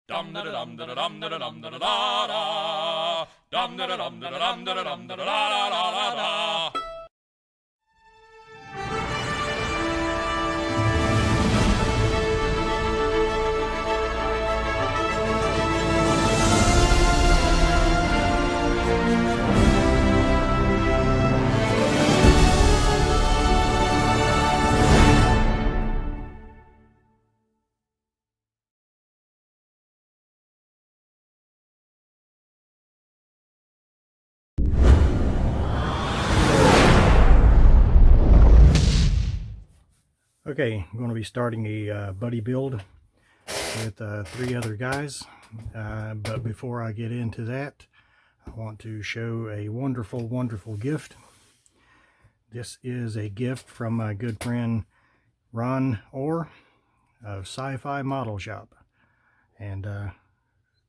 Dum da dum da dum da dum da da da. Dum da dum da dum da dum da da da da. Okay, I'm going to be starting a buddy build with 3 other guys, but before I get into that, I want to show a wonderful gift. This is a gift from my good friend Ron Orr of Sci Fi Model Shop, and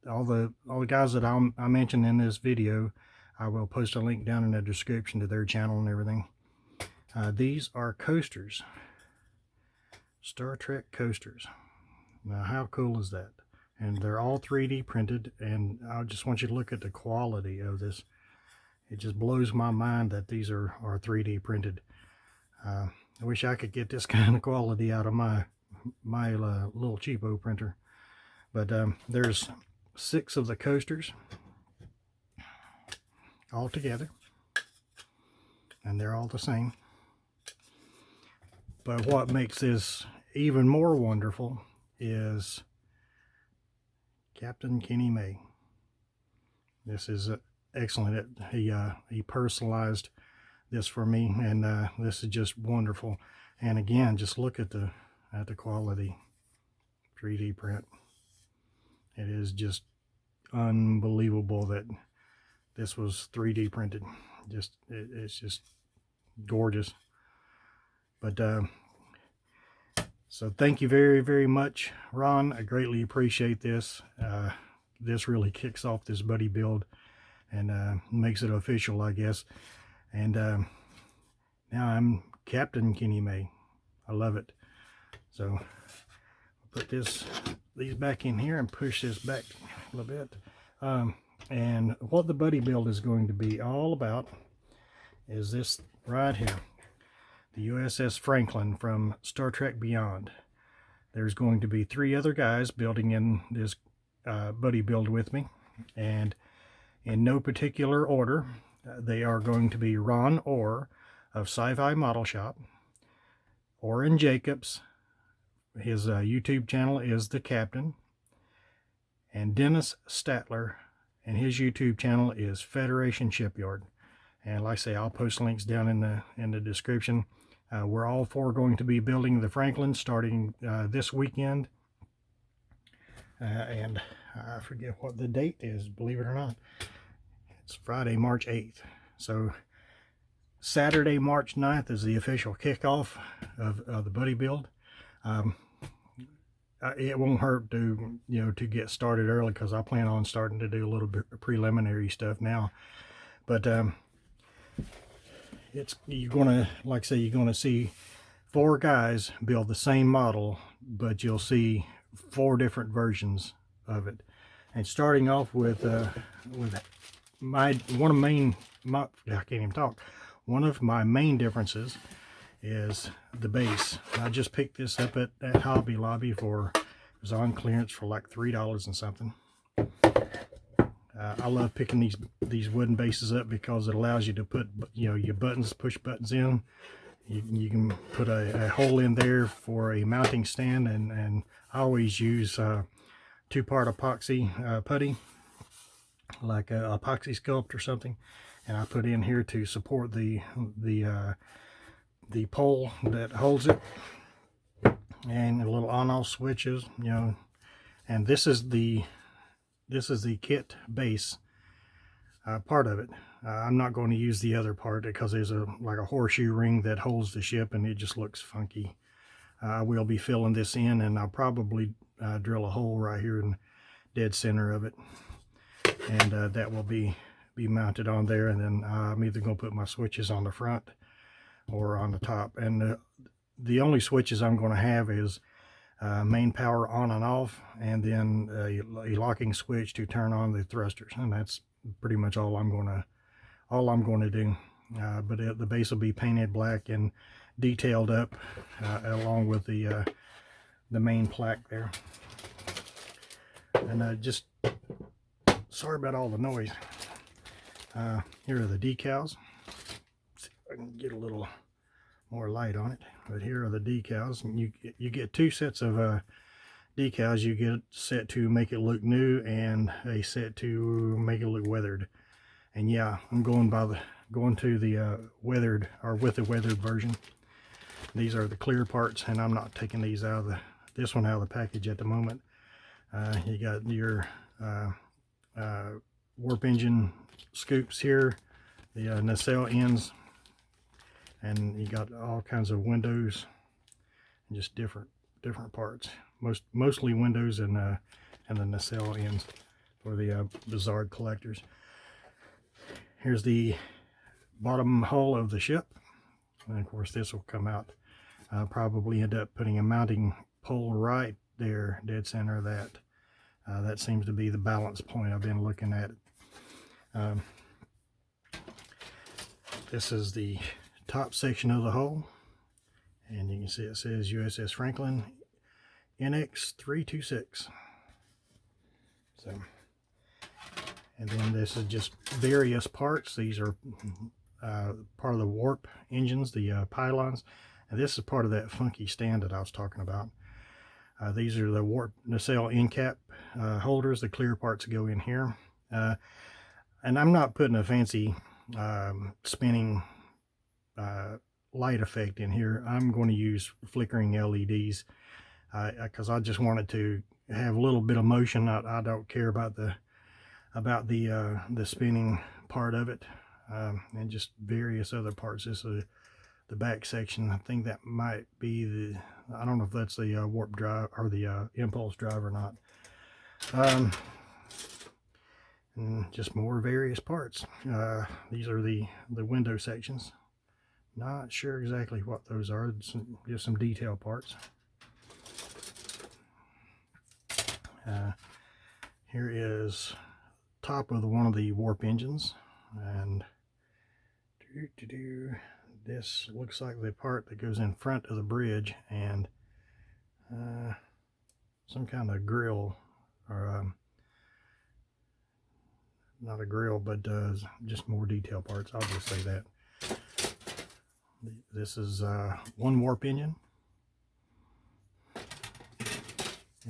all the guys that I mentioned in this video, I will post a link down in the description to their channel and everything. These are coasters. Star Trek coasters. Now how cool is that? And they're all 3D printed, and I just want you to look at the quality of this. It just blows my mind that these are 3D printed. I wish I could get this kind of quality out of my little cheapo printer. But there's 6 of the coasters all together, and they're all the same. But what makes this even more wonderful is Captain Kenny May. This is excellent. He personalized this for me, and this is just wonderful. And again, just look at the quality. 3D print. It is just unbelievable that this was 3D printed. It's just gorgeous. But so thank you very much, Ron. I greatly appreciate this. This really kicks off this buddy build and makes it official, I guess. And now I'm Captain Kenny May. I love it. So I'll put these back in here and push this back a little bit. And what the buddy build is going to be all about is this right here. The USS Franklin from Star Trek Beyond. There's going to be 3 other guys building in this buddy build with me, and in no particular order, they are going to be Ron Orr of Sci Fi Model Shop, Oron Jacobs, his YouTube channel is The Captain, and Dennis Statler, and his YouTube channel is Federation Shipyard. And like I say, I'll post links down in the description. We're all 4 going to be building the Franklin starting this weekend. And I forget what the date is, believe it or not. It's Friday, March 8th. So Saturday, March 9th is the official kickoff of the buddy build. It won't hurt to get started early, because I plan on starting to do a little bit of preliminary stuff now. But you're gonna see 4 guys build the same model, but you'll see 4 different versions of it. And starting off with one of my main differences is the base. I just picked this up at Hobby Lobby it was on clearance for like $3 and something. I love picking these wooden bases up because it allows you to put your push buttons in. You can put a hole in there for a mounting stand, and I always use 2-part epoxy putty, like a epoxy sculpt or something, and I put in here to support the pole that holds it, and a little on-off switches, and this is the kit base part of it. I'm not going to use the other part because there's like a horseshoe ring that holds the ship, and it just looks funky. I will be filling this in, and I'll probably drill a hole right here in the dead center of it, and that will be mounted on there. And then I'm either going to put my switches on the front or on the top, and the only switches I'm going to have is main power on and off, and then a locking switch to turn on the thrusters, and that's pretty much all I'm going to do. But the base will be painted black and detailed up along with the main plaque there. And just sorry about all the noise. Here are the decals. See if I can get a little more light on it. But here are the decals, and you get two sets of decals. You get a set to make it look new and a set to make it look weathered. And yeah, I'm going to the weathered, or with the weathered version. These are the clear parts, and I'm not taking these out of this one out of the package at the moment. You got your warp engine scoops here, the nacelle ends, and you got all kinds of windows and just different parts. Mostly windows and the nacelle ends for the Bizarre collectors. Here's the bottom hull of the ship, and of course this will come out. I'll probably end up putting a mounting pole right there, dead center of that. That seems to be the balance point. I've been looking at it. This is the top section of the hull, and you can see it says USS Franklin NX326. So, and then this is just various parts. These are part of the warp engines, the pylons, and this is part of that funky stand that I was talking about. These are the warp nacelle end cap holders. The clear parts go in here. And I'm not putting a fancy spinning light effect in here. I'm going to use flickering LEDs because I just wanted to have a little bit of motion. I don't care about the spinning part of it, and just various other parts. This is the back section. I think that might be I don't know if that's the warp drive or the impulse drive or not. And just more various parts. These are the window sections. Not sure exactly what those are. Just some detail parts. Here is top of one of the warp engines, and this looks like the part that goes in front of the bridge, and some kind of grill, or not a grill, but just more detail parts. I'll just say that. This is one warp engine,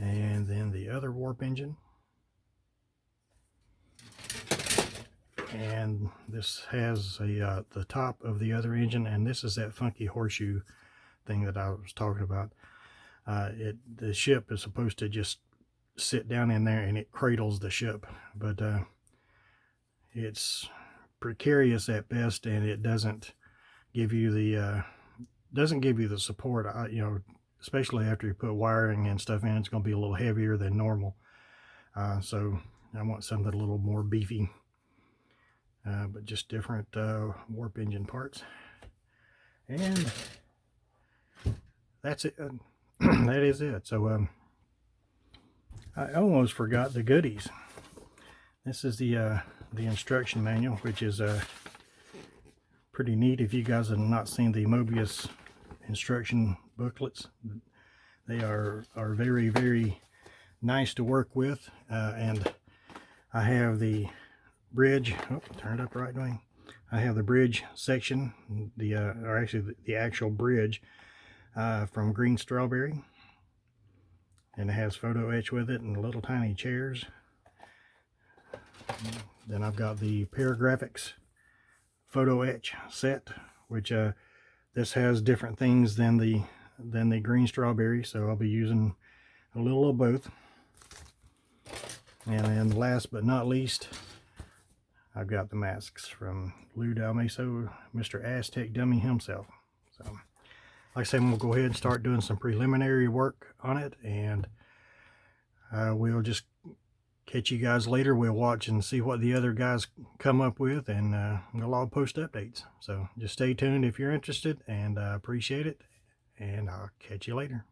and then the other warp engine, and this has the top of the other engine, and this is that funky horseshoe thing that I was talking about. The ship is supposed to just sit down in there and it cradles the ship, but it's precarious at best, and it doesn't give you the support. You know, especially after you put wiring and stuff in, it's going to be a little heavier than normal. So I want something a little more beefy, but just different warp engine parts. And that's it. That is it. So I almost forgot the goodies. This is the instruction manual, which is pretty neat. If you guys have not seen the Mobius instruction booklets, they are very, very nice to work with. And I have the bridge. Oh, turn it up right way. I have the bridge section, or actually the actual bridge from Green Strawberry, and it has photo etch with it and little tiny chairs. Then I've got the Paragraphics photo etch set, which this has different things than the Green Strawberry, so I'll be using a little of both. And then last but not least, I've got the masks from Lou Dalmaso, Mr. Aztec Dummy himself. So like I said, we'll go ahead and start doing some preliminary work on it, and we'll just catch you guys later. We'll watch and see what the other guys come up with, and we'll all post updates. So just stay tuned if you're interested, and I appreciate it, and I'll catch you later.